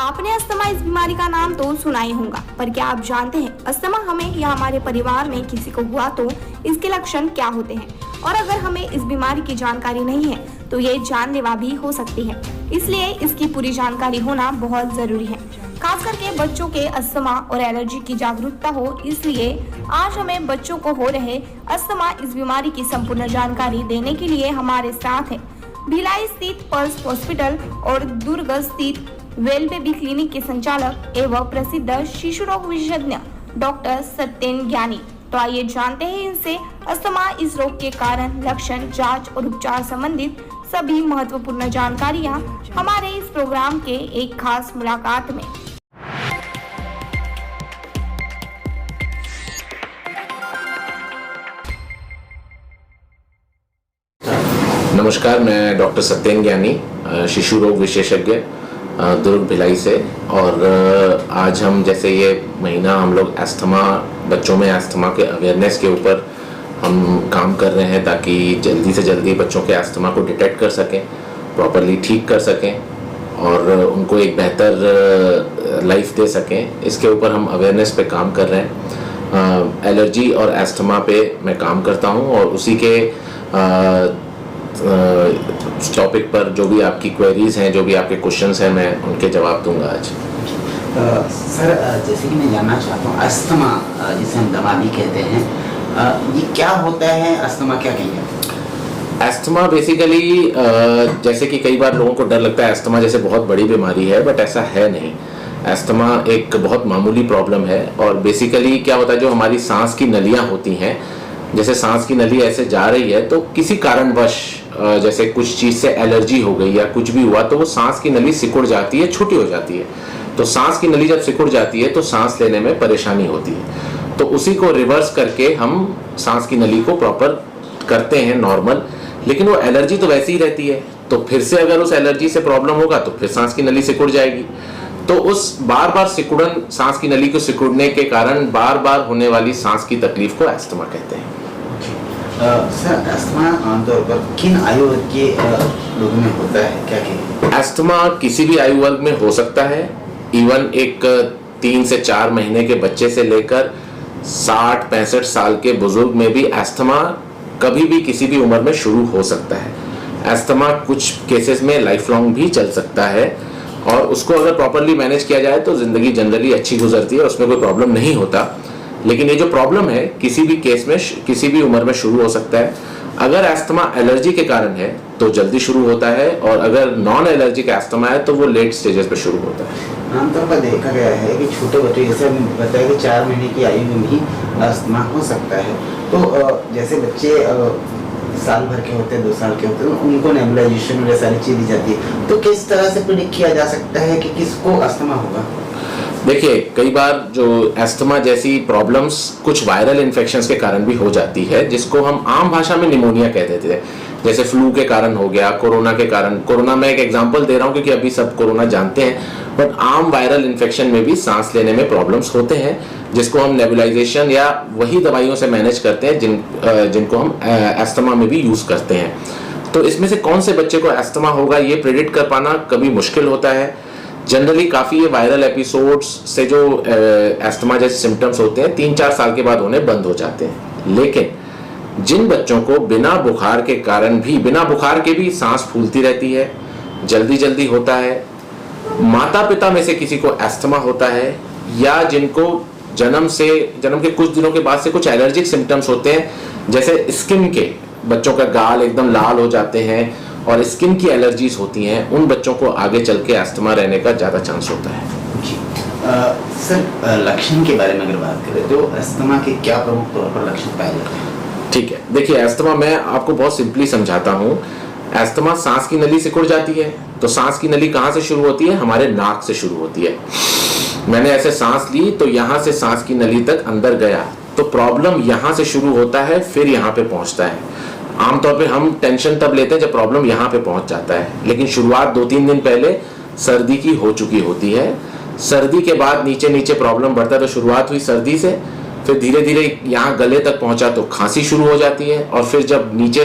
आपने अस्थमा इस बीमारी का नाम तो सुना ही होगा, पर क्या आप जानते हैं अस्थमा हमें या हमारे परिवार में किसी को हुआ तो इसके लक्षण क्या होते हैं? और अगर हमें इस बीमारी की जानकारी नहीं है तो ये जानलेवा भी हो सकती है, इसलिए इसकी पूरी जानकारी होना बहुत जरूरी है। खास करके बच्चों के अस्थमा और एलर्जी की जागरूकता हो, इसलिए आज हमें बच्चों को हो रहे अस्थमा इस बीमारी की संपूर्ण जानकारी देने के लिए हमारे साथ है भिलाई स्थित पल्स हॉस्पिटल और दुर्ग स्थित वेल बेबी क्लिनिक के संचालक एवं प्रसिद्ध शिशु रोग विशेषज्ञ डॉक्टर सत्येन ज्ञानी। तो आइए जानते हैं इनसे अस्थमा इस रोग के कारण, लक्षण, जांच और उपचार संबंधित सभी महत्वपूर्ण जानकारियां हमारे इस प्रोग्राम के एक खास मुलाकात में। नमस्कार, मैं डॉक्टर सत्येन ज्ञानी, शिशु रोग विशेषज्ञ, दुर्ग भिलाई से। और आज हम जैसे ये महीना हम लोग अस्थमा, बच्चों में अस्थमा के अवेयरनेस के ऊपर हम काम कर रहे हैं ताकि जल्दी से जल्दी बच्चों के अस्थमा को डिटेक्ट कर सकें, प्रॉपरली ठीक कर सकें और उनको एक बेहतर लाइफ दे सकें। इसके ऊपर हम अवेयरनेस पे काम कर रहे हैं। एलर्जी और अस्थमा पे मैं काम करता हूँ और उसी के टॉपिक पर जो भी आपकी क्वेरीज हैं, जो भी आपके क्वेश्चंस हैं, मैं उनके जवाब दूंगा आज। सर, जैसे कि मैं जानना चाहता हूँ, अस्थमा जिसे हम दमा भी कहते हैं, ये क्या होता है? अस्थमा क्या कहेंगे? अस्थमा बेसिकली जैसे कि कई बार लोगों को डर लगता है अस्थमा जैसे बहुत बड़ी बीमारी है, बट ऐसा है नहीं। अस्थमा एक बहुत मामूली प्रॉब्लम है और बेसिकली क्या होता है, जो हमारी सांस की नलियाँ होती हैं, जैसे सांस की नली ऐसे जा रही है तो किसी कारणवश जैसे कुछ चीज़ से एलर्जी हो गई या कुछ भी हुआ तो वो सांस की नली सिकुड़ जाती है, छोटी हो जाती है। तो सांस की नली जब सिकुड़ जाती है तो सांस लेने में परेशानी होती है। तो उसी को रिवर्स करके हम सांस की नली को प्रॉपर करते हैं नॉर्मल, लेकिन वो एलर्जी तो वैसी ही रहती है। तो फिर से अगर उस एलर्जी से प्रॉब्लम होगा तो फिर सांस की नली सिकुड़ जाएगी। तो उस बार बार सिकुड़न, सांस की नली को सिकुड़ने के कारण बार बार होने वाली सांस की तकलीफ को अस्थमा कहते हैं। सर, अस्थमा आमतौर पर किन आयु वर्ग के लोगों में होता है, क्या कहेंगे? अस्थमा किसी भी आयु वर्ग में हो सकता है। इवन एक 3 से 4 महीने के बच्चे से लेकर 60-65 साल के बुजुर्ग में भी अस्थमा कभी भी किसी भी उम्र में शुरू हो सकता है। अस्थमा कुछ केसेस में लाइफ लॉन्ग भी चल सकता है और उसको अगर प्रॉपरली मैनेज किया जाए तो जिंदगी जनरली अच्छी गुजरती है, उसमें कोई प्रॉब्लम नहीं होता। लेकिन ये जो प्रॉब्लम है किसी भी केस में, किसी भी उम्र में शुरू हो सकता है। अगर अस्थमा एलर्जी के कारण है तो जल्दी शुरू होता है और अगर नॉन एलर्जी का अस्थमा है तो वो लेट स्टेजेस पे शुरू होता है। आमतौर पर देखा गया है कि छोटे बच्चे, जैसे हमने बताया कि 4 महीने की आयु में ही अस्थमा हो सकता है। तो जैसे बच्चे साल भर के होते हैं, 2 साल के होते हैं, उनको नेबुलाइजेशन और सारी चीज दी जाती है, तो किस तरह से प्रेडिक्ट किया जा सकता है कि किसको अस्थमा होगा? देखिए, कई बार जो अस्थमा जैसी प्रॉब्लम्स कुछ वायरल इन्फेक्शंस के कारण भी हो जाती है, जिसको हम आम भाषा में निमोनिया कह देते हैं। जैसे फ्लू के कारण हो गया, कोरोना के कारण। कोरोना में एक एग्जांपल दे रहा हूँ क्योंकि अभी सब कोरोना जानते हैं, बट आम वायरल इन्फेक्शन में भी सांस लेने में प्रॉब्लम्स होते हैं, जिसको हम नेबुलाइजेशन या वही दवाइयों से मैनेज करते हैं जिनको हम अस्थमा में भी यूज करते हैं। तो इसमें से कौन से बच्चे को अस्थमा होगा ये प्रेडिक्ट कर पाना कभी मुश्किल होता है। जनरली काफ़ी ये वायरल एपिसोड्स से जो अस्थमा जैसे सिम्टम्स होते हैं 3-4 साल के बाद होने बंद हो जाते हैं। लेकिन जिन बच्चों को बिना बुखार के कारण भी, बिना बुखार के भी सांस फूलती रहती है, जल्दी जल्दी होता है, माता पिता में से किसी को अस्थमा होता है, या जिनको जन्म के कुछ दिनों के बाद से कुछ एलर्जिक सिम्टम्स होते हैं, जैसे स्किन के, बच्चों का गाल एकदम लाल हो जाते हैं और स्किन की एलर्जीज होती हैं, उन बच्चों को आगे चल के अस्थमा रहने का ज़्यादा चांस होता है। जी सर, लक्षण के बारे में अगर बात करें तो अस्थमा के क्या प्रमुख तौर पर लक्षण पाए जाते हैं? ठीक है, देखिए, अस्थमा मैं आपको बहुत सिंपली समझाता हूँ। अस्थमा, सांस की नली सिकुड़ जाती है, तो सांस की नली कहाँ से शुरू होती है? हमारे नाक से शुरू होती है। मैंने ऐसे सांस ली तो यहाँ से सांस की नली तक अंदर गया, तो प्रॉब्लम यहाँ से शुरू होता है, फिर यहाँ पे पहुँचता है। आमतौर पे हम टेंशन तब लेते हैं जब प्रॉब्लम यहाँ पे पहुँच जाता है, लेकिन शुरुआत 2-3 दिन पहले सर्दी की हो चुकी होती है। सर्दी के बाद नीचे नीचे प्रॉब्लम बढ़ता है, तो शुरुआत हुई सर्दी से, फिर धीरे धीरे यहाँ गले तक पहुँचा तो खांसी शुरू हो जाती है, और फिर जब नीचे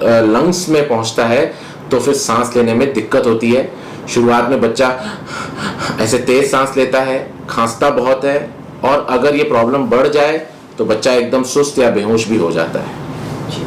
लंग्स में पहुँचता है तो फिर सांस लेने में दिक्कत होती है। शुरुआत में बच्चा ऐसे तेज सांस लेता है, खांसता बहुत है, और अगर ये प्रॉब्लम बढ़ जाए तो बच्चा एकदम सुस्त या बेहोश भी हो जाता है। जी।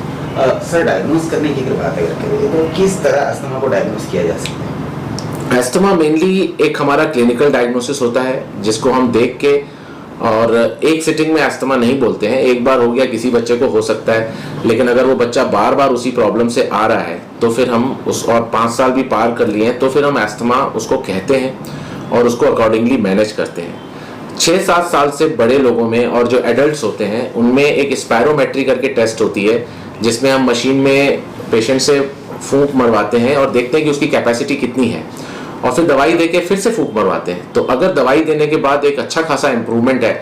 सर, डायग्नोस करने की अगर बात अगर करें तो किस तरह अस्थमा को डायग्नोस किया जा सकता है? एस्थमा मेनली एक हमारा क्लिनिकल डायग्नोसिस होता है जिसको हम देख के, और एक सिटिंग में एस्थमा नहीं बोलते हैं, एक बार हो गया किसी बच्चे को हो सकता है, लेकिन अगर वो बच्चा बार बार उसी प्रॉब्लम से आ रहा है तो फिर हम उस, और 5 साल भी पार कर लिए हैं तो फिर हम एस्थमा उसको कहते हैं और उसको अकॉर्डिंगली मैनेज करते हैं। 6-7 साल से बड़े लोगों में और जो एडल्ट्स होते हैं उनमें एक स्पायरोमेट्री करके टेस्ट होती है जिसमें हम मशीन में पेशेंट से फूंक मरवाते हैं और देखते हैं कि उसकी कैपेसिटी कितनी है, और फिर दवाई देके फिर से फूंक मरवाते हैं। तो अगर दवाई देने के बाद एक अच्छा खासा इंप्रूवमेंट है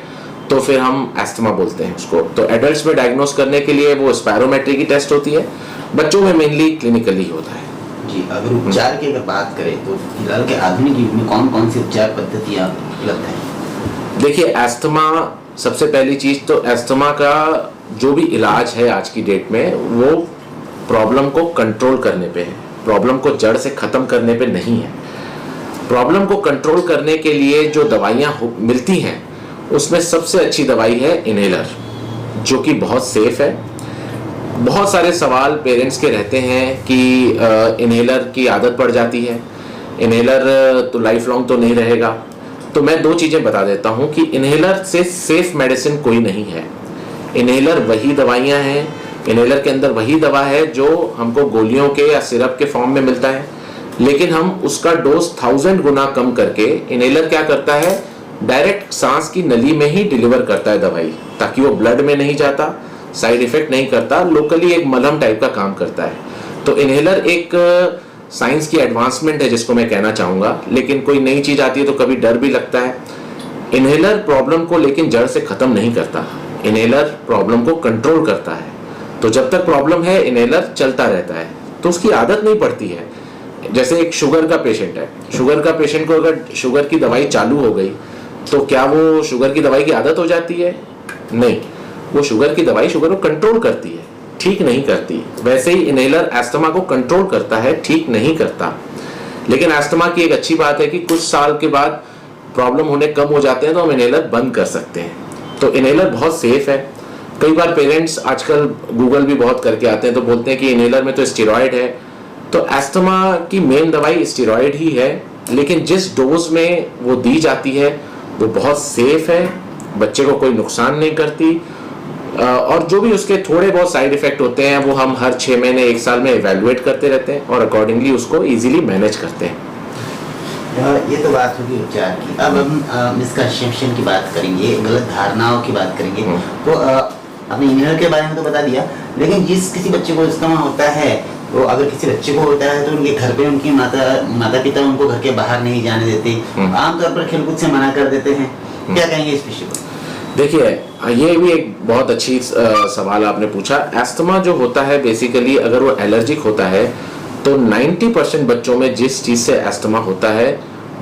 तो फिर हम एस्थमा बोलते हैं उसको। तो एडल्ट्स में डायग्नोस करने के लिए वो स्पायरोमेट्री की टेस्ट होती है, बच्चों में मेनली क्लिनिकली होता है। जी, अगर उपचार की अगर बात करें तो फिलहाल के आधुनिक युग में कौन कौन सी उपचार पद्धतियाँ उपलब्ध हैं? देखिए, एस्थमा सबसे पहली चीज तो एस्थमा का जो भी इलाज है आज की डेट में वो प्रॉब्लम को कंट्रोल करने पे है, प्रॉब्लम को जड़ से खत्म करने पे नहीं है। प्रॉब्लम को कंट्रोल करने के लिए जो दवाइयाँ मिलती हैं उसमें सबसे अच्छी दवाई है इनहेलर, जो कि बहुत सेफ है। बहुत सारे सवाल पेरेंट्स के रहते हैं कि इनहेलर की आदत पड़ जाती है, इनहेलर तो लाइफ लॉन्ग तो नहीं रहेगा। तो मैं 2 चीज़ें बता देता हूँ कि इनहेलर से सेफ मेडिसिन कोई नहीं है। इनहेलर वही दवाइयाँ हैं, इनहेलर के अंदर वही दवा है जो हमको गोलियों के या सिरप के फॉर्म में मिलता है, लेकिन हम उसका डोज 1000 गुना कम करके इनहेलर क्या करता है, डायरेक्ट सांस की नली में ही डिलीवर करता है दवाई, ताकि वो ब्लड में नहीं जाता, साइड इफेक्ट नहीं करता, लोकली एक मलहम टाइप का काम करता है। तो इनहेलर एक साइंस की एडवांसमेंट है जिसको मैं कहना चाहूँगा, लेकिन कोई नई चीज़ आती है तो कभी डर भी लगता है। इनहेलर प्रॉब्लम को लेकिन जड़ से ख़त्म नहीं करता, इनहेलर प्रॉब्लम को कंट्रोल करता है। तो जब तक प्रॉब्लम है इनहेलर चलता रहता है, तो उसकी आदत नहीं पड़ती है। जैसे एक शुगर का पेशेंट है, शुगर का पेशेंट को अगर शुगर की दवाई चालू हो गई तो क्या वो शुगर की दवाई की आदत हो जाती है? नहीं, वो शुगर की दवाई शुगर को कंट्रोल करती है, ठीक नहीं करती। वैसे ही इनहेलर एस्थमा को कंट्रोल करता है, ठीक नहीं करता। लेकिन एस्थमा की एक अच्छी बात है कि कुछ साल के बाद प्रॉब्लम होने कम हो जाते हैं तो हम इनहेलर बंद कर सकते हैं। तो इनहेलर बहुत सेफ है। कई बार पेरेंट्स आजकल गूगल भी बहुत करके आते हैं तो बोलते हैं कि इनहेलर में तो स्टेरॉयड है। तो एस्थमा की मेन दवाई स्टेरॉयड ही है, लेकिन जिस डोज में वो दी जाती है वो बहुत सेफ है, बच्चे को कोई नुकसान नहीं करती, और जो भी उसके थोड़े बहुत साइड इफेक्ट होते हैं वो हम हर 6 महीने 1 साल में इवेलुएट करते रहते हैं और अकॉर्डिंगली उसको इजीली मैनेज करते हैं। ये तो बात होगी उपचार की। अब हम मिसकंसेप्शन की बात करेंगे, गलत धारणाओं की बात करेंगे। तो आपने इनहेलर के बारे में तो बता दिया, लेकिन जिस किसी बच्चे को अस्थमा होता है, तो अगर किसी बच्चे को होता है तो उनके घर पे उनकी माता पिता उनको घर के बाहर नहीं जाने देते, आमतौर पर खेलकूद से मना कर देते हैं। क्या कहेंगे इस विषय पर? देखिए, ये भी एक बहुत अच्छी सवाल आपने पूछा। एस्थमा जो होता है बेसिकली अगर वो एलर्जिक होता है तो 90% बच्चों में जिस चीज़ से एस्थमा होता है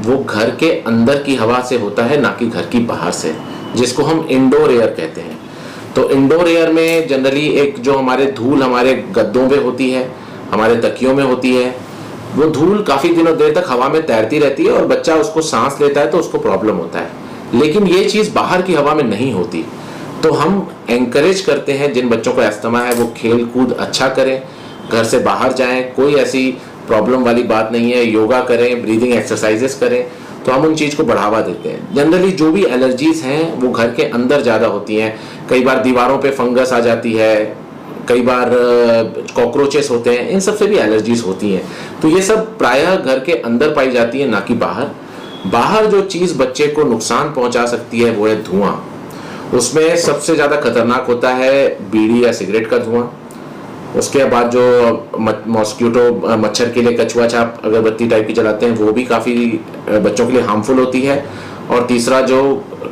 वो घर के अंदर की हवा से होता है, ना कि घर की बाहर से, जिसको हम इंडोर एयर कहते हैं। तो इंडोर एयर में जनरली एक जो हमारे धूल हमारे गद्दों पे होती है, हमारे तकियों में होती है, वो धूल काफ़ी दिनों देर तक हवा में तैरती रहती है और बच्चा उसको सांस लेता है तो उसको प्रॉब्लम होता है। लेकिन ये चीज़ बाहर की हवा में नहीं होती। तो हम एनकरेज करते हैं जिन बच्चों को एस्थमा है वो खेल कूद अच्छा करें, घर से बाहर जाएं, कोई ऐसी प्रॉब्लम वाली बात नहीं है, योगा करें, ब्रीदिंग एक्सरसाइजेस करें, तो हम उन चीज़ को बढ़ावा देते हैं। जनरली जो भी एलर्जीज हैं वो घर के अंदर ज़्यादा होती हैं। कई बार दीवारों पे फंगस आ जाती है, कई बार कॉकरोचेस होते हैं, इन सब से भी एलर्जीज होती हैं। तो ये सब प्रायः घर के अंदर पाई जाती है, ना कि बाहर। बाहर जो चीज़ बच्चे को नुकसान पहुंचा सकती है वो है धुआं। उसमें सबसे ज़्यादा खतरनाक होता है बीड़ी या सिगरेट का धुआं। उसके बाद जो मॉस्किटो मच्छर के लिए कछुआ छाप अगरबत्ती टाइप की जलाते हैं वो भी काफ़ी बच्चों के लिए हार्मफुल होती है। और तीसरा जो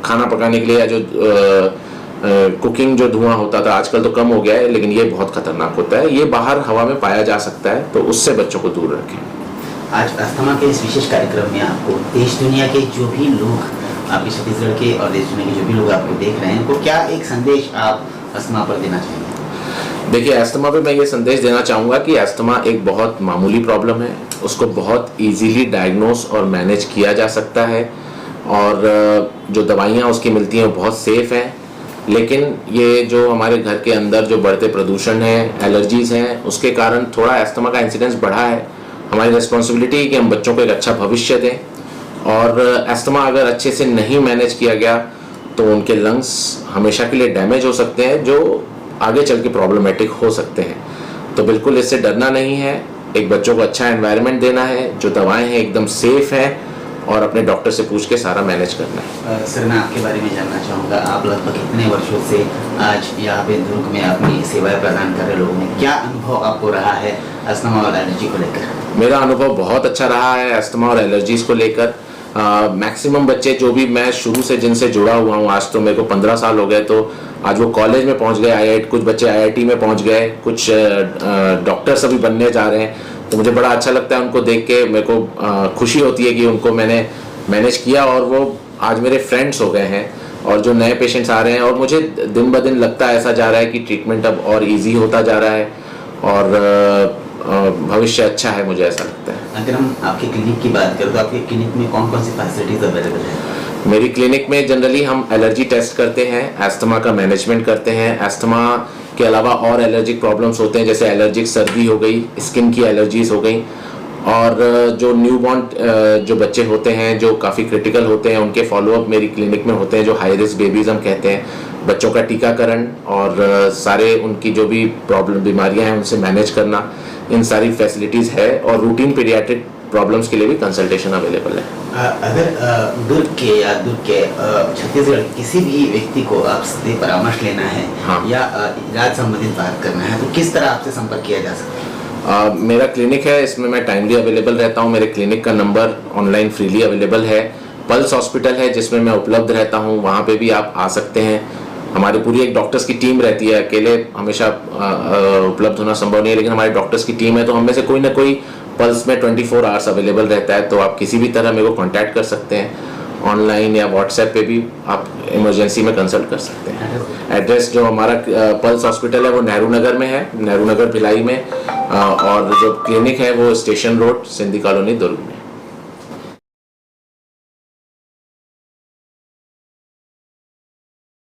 खाना पकाने के लिए या जो कुकिंग जो धुआं होता था, आजकल तो कम हो गया है, लेकिन ये बहुत खतरनाक होता है। ये बाहर हवा में पाया जा सकता है, तो उससे बच्चों को दूर रखें। आज अस्थमा के इस विशेष कार्यक्रम में आपको देश दुनिया के जो भी लोग आपके छत्तीसगढ़ के और देश दुनिया के जो भी लोग आपको देख रहे हैं उनको क्या एक संदेश आप अस्थमा पर देना चाहेंगे? देखिए, अस्थमा पे मैं ये संदेश देना चाहूँगा कि अस्थमा एक बहुत मामूली प्रॉब्लम है, उसको बहुत इजीली डायग्नोस और मैनेज किया जा सकता है, और जो दवाइयाँ उसकी मिलती हैं वो बहुत सेफ़ हैं। लेकिन ये जो हमारे घर के अंदर जो बढ़ते प्रदूषण हैं, एलर्जीज़ हैं, उसके कारण थोड़ा अस्थमा का इंसिडेंस बढ़ा है। हमारी रिस्पॉन्सिबिलिटी है कि हम बच्चों को एक अच्छा भविष्य दें, और अस्थमा अगर अच्छे से नहीं मैनेज किया गया तो उनके लंग्स हमेशा के लिए डैमेज हो सकते हैं, जो आगे चल के प्रॉब्लमेटिक हो सकते हैं। तो बिल्कुल इससे डरना नहीं है, एक बच्चों को अच्छा एनवायरनमेंट देना है, जो दवाएं हैं एकदम सेफ हैं, और अपने डॉक्टर से पूछ के सारा मैनेज करना है। सर, मैं आपके बारे में जानना चाहूँगा, आप लगभग कितने वर्षों से आज यहाँ पे दुर्ग में अपनी सेवाएं प्रदान कर रहे लोगों में, क्या अनुभव आपको रहा है अस्थमा और एलर्जी को लेकर? मेरा अनुभव बहुत अच्छा रहा है अस्थमा और एलर्जीज को लेकर। मैक्सिमम बच्चे जो भी मैं शुरू से जिनसे जुड़ा हुआ हूँ, आज तो मेरे को 15 साल हो गए, तो आज वो कॉलेज में पहुँच गए, कुछ बच्चे IIT में पहुँच गए, कुछ डॉक्टर्स अभी बनने जा रहे हैं। तो मुझे बड़ा अच्छा लगता है उनको देख के, मेरे को खुशी होती है कि उनको मैंने मैनेज किया और वो आज मेरे फ्रेंड्स हो गए हैं। और जो नए पेशेंट्स आ रहे हैं, और मुझे दिन ब दिन लगता है, ऐसा जा रहा है कि ट्रीटमेंट अब और इजी होता जा रहा है, और भविष्य अच्छा है, मुझे ऐसा लगता है। अगर हम आपके क्लिनिक की बात करें तो आपके क्लिनिक में कौन कौन सी फैसिलिटीज अवेलेबल है? मेरी क्लिनिक में जनरली हम एलर्जी टेस्ट करते हैं, अस्थमा का मैनेजमेंट करते हैं। अस्थमा के अलावा और एलर्जिक प्रॉब्लम्स होते हैं, जैसे एलर्जिक सर्दी हो गई, स्किन की एलर्जीज हो गई, और जो न्यूबॉर्न जो बच्चे होते हैं जो काफ़ी क्रिटिकल होते हैं, उनके फॉलोअप मेरी क्लिनिक में होते हैं, जो हाई रिस्क बेबीज़ हम कहते हैं। बच्चों का टीकाकरण और सारे उनकी जो भी प्रॉब्लम बीमारियां हैं उनसे मैनेज करना, इन सारी फैसिलिटीज़ है, और रूटीन पीडियाट्रिक प्रॉब्लम्स के लिए भी कंसल्टेशन अवेलेबल है। अगर दुर्ग के या दुर्ग के छत्तीसगढ़ किसी भी व्यक्ति को आपसे परामर्श लेना है, हाँ, या इलाज संबंधित बात करना है, तो किस तरह आपसे संपर्क किया जा सकता है? मेरा क्लिनिक है, इसमें मैं टाइमली अवेलेबल रहता हूँ। मेरे क्लिनिक का नंबर ऑनलाइन फ्रीली अवेलेबल है। पल्स हॉस्पिटल है जिसमें मैं उपलब्ध रहता हूँ, वहाँ पे भी आप आ सकते हैं। हमारी पूरी एक डॉक्टर्स की टीम रहती है, अकेले हमेशा उपलब्ध होना संभव नहीं है, लेकिन हमारी डॉक्टर्स की टीम है, तो हम में से कोई ना कोई पल्स में 24 आवर्स अवेलेबल रहता है। तो आप किसी भी तरह मेरे को कांटेक्ट कर सकते हैं, ऑनलाइन या व्हाट्सएप पे भी आप इमरजेंसी में कंसल्ट कर सकते हैं। एड्रेस जो हमारा पल्स हॉस्पिटल है वो नेहरू नगर में है, नेहरू नगर भिलाई में, और जो क्लिनिक है वो स्टेशन रोड, सिंधी कॉलोनी, दुर्ग में।